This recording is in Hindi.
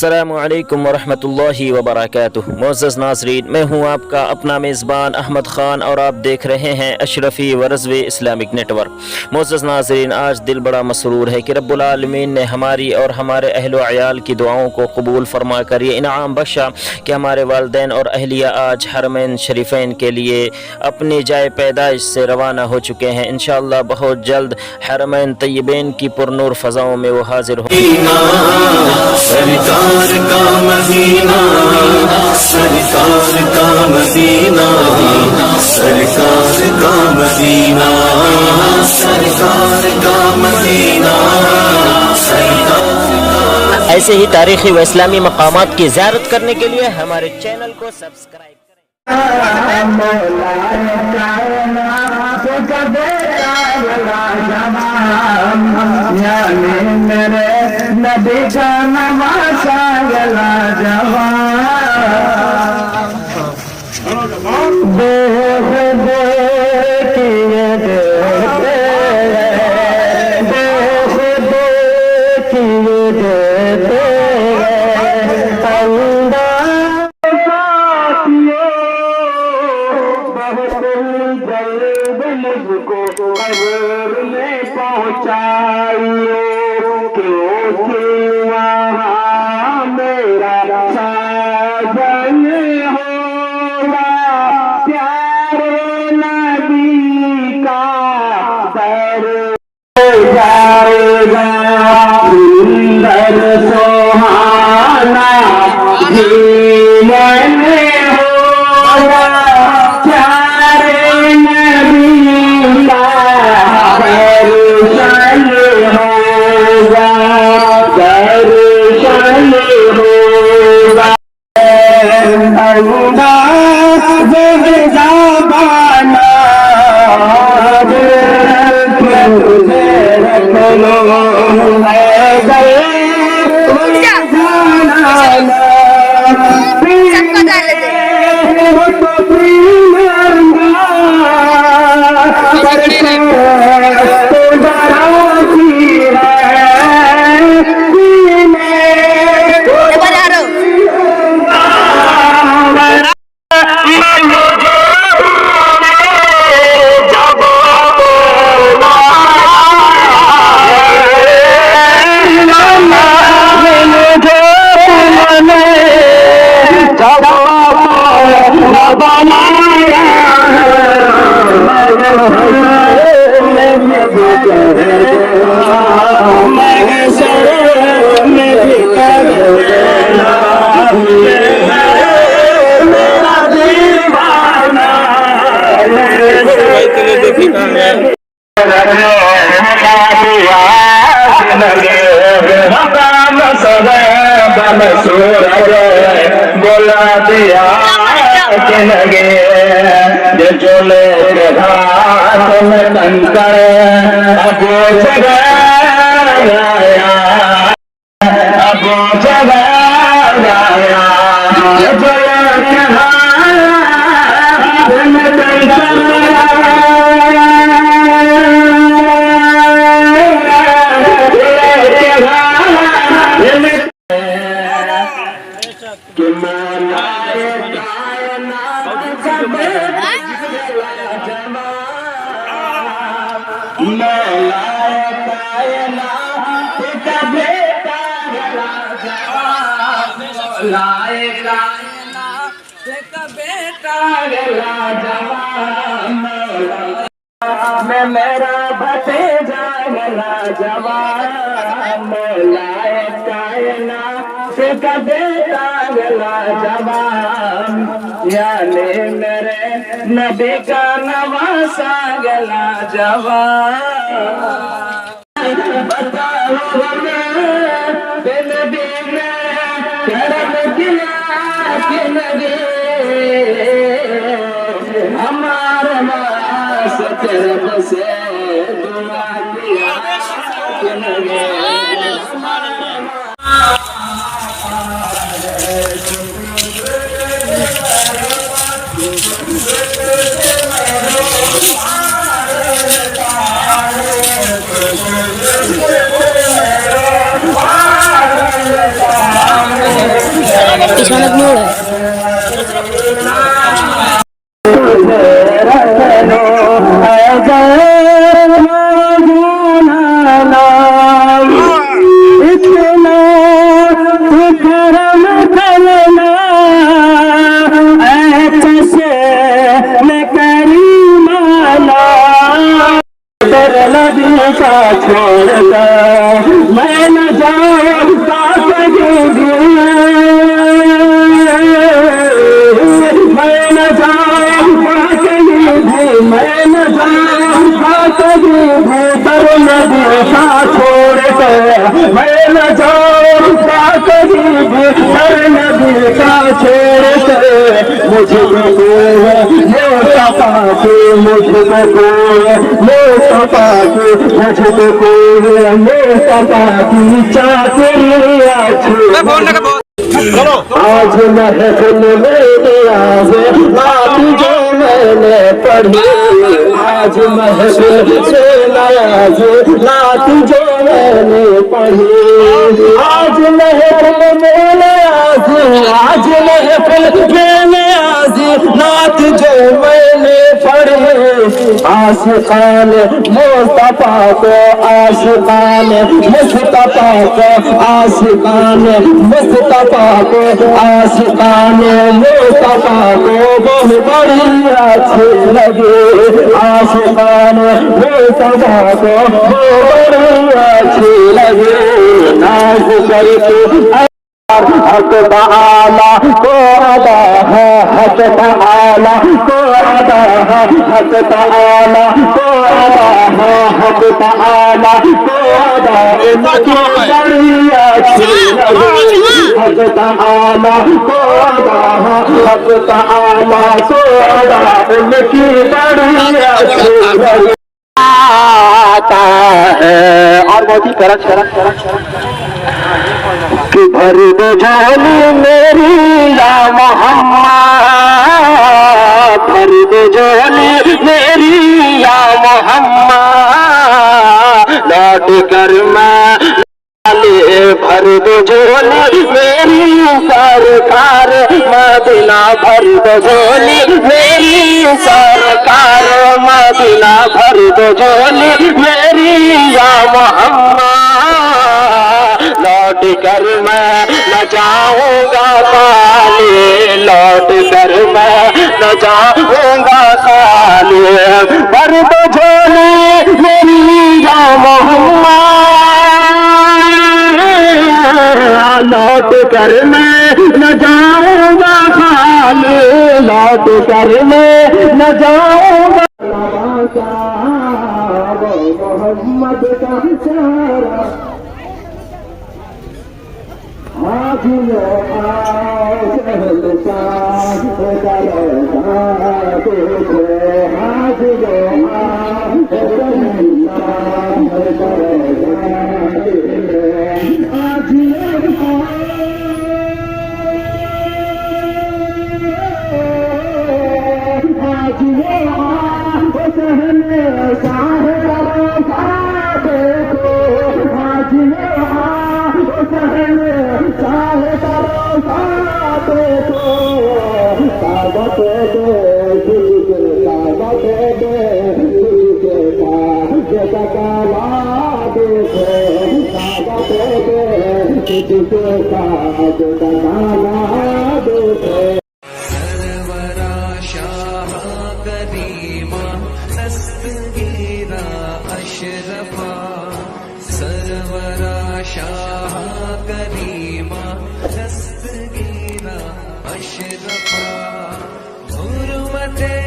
अस्सलामु अलैकुम वरहमतुल्लाहि वबरकातुहू। मोअज़्ज़ज़ नाज़रीन, मैं हूँ आपका अपना मेज़बान अहमद ख़ान और आप देख रहे हैं अशरफ़ी व रज़वी इस्लामिक नेटवर्क। मोअज़्ज़ज़ नाज़रीन, आज दिल बड़ा मसरूर है कि रब्बुल आलमीन ने हमारी और हमारे अहल व अयाल की दुआओं को कबूल फरमा कर ये इनाम बख्शा कि हमारे वालिदैन और अहलिया आज हरमैन शरीफ़ैन के लिए अपनी जाए पैदाइश से रवाना हो चुके हैं। इंशाअल्लाह बहुत जल्द हरमैन तय्यबैन की पुरनूर फ़ज़ाओं में वो हाज़िर हो। सरकार का मदीना, सरकार का मदीना, सरकार का मदीना, सरकार का मदीना। ऐसे ही तारीख़ी व इस्लामी मकामात की ज़ियारत करने के लिए हमारे चैनल को सब्सक्राइब मेरे नबी का नवासा गला जवान देख देखिए देखिए पहुँचाइए क्योंकि वहाँ मेरा साजन होगा, प्यारे नबी का दर जाएगा। सुंदर सुहाना जीवन होगा, प्यारे नबी का दर्शन होगा, दर्शन होगा। अंदाज़ ज़बाना तुझे रख लो है गए बोला दिया के लगे जो लोग हाथ में कंकर अबो जगाया, अबो जगाया जो लोग हाथ में कंकर मैं मेरा भतीजा गला जवान, मौलाए कायनात का बेटा गला जवान, यानी मेरे नबी का नवासा गला जवान। बताओ नबी ने करम किया कि नबी हमारे तरफ से दुआ किया कि नबी किसानत मोड़ है। मैं न जाऊँ मैं न जाऊँ मैं न जाऊँ पर नदी का छोड़ कर मैं न जाऊँ पर नदी का छोड़ कर मुझको मोटा पाके मुझको मोटा पाके मुझको मोटा पाकी चाकरिया आज महफिल में आज बात जो मैंने पढ़ी आज महफिल से आज बात जो मैंने पढ़ी आज महफिल में आज महफिल में आज नात जो मैंने पढ़ी आशिकान मुस्तफा को आशिकान मुस्तफा को आशिकान मुस्तफा को आशिकान मुस्तफा को बहुत बड़ी अच्छी लगी आशिकान मुस्तफा को बहुत बड़ी अच्छी लगी नाज करके हक ताला को अदा है हक ताला को अदा है हक ताला को अदा है हक ताला को अदा इनकी बड़ी अच्छी लगी हक ताला को अदा है हक ताला को अदा इनकी बड़ी अच्छी लगी आता है और बहुत ही करक कि भर दो झोली मेरी या मोहम्मद भर दो झोली मेरी या मोहम्मद लौट कर मैं भर दो झोली मेरी सरकार मदीना भर दो झोली मेरी सरकार मदीना भर दो झोली मेरी या मोहम्मद लौट कर मैं न जाऊंगा खाली लौट कर मैं न जाऊंगा खाली भर दो झोली मेरी या मोहम्मद लौट कर मैं न जाऊंगा खाली लौट कर मैं न जाऊंगा मोहम्मद का चारा आज सरवरा शाह करीमा दस्तगीरा अशरफा सरवरा शाह करीमा दस्तगीरा अशरफा हुर्मते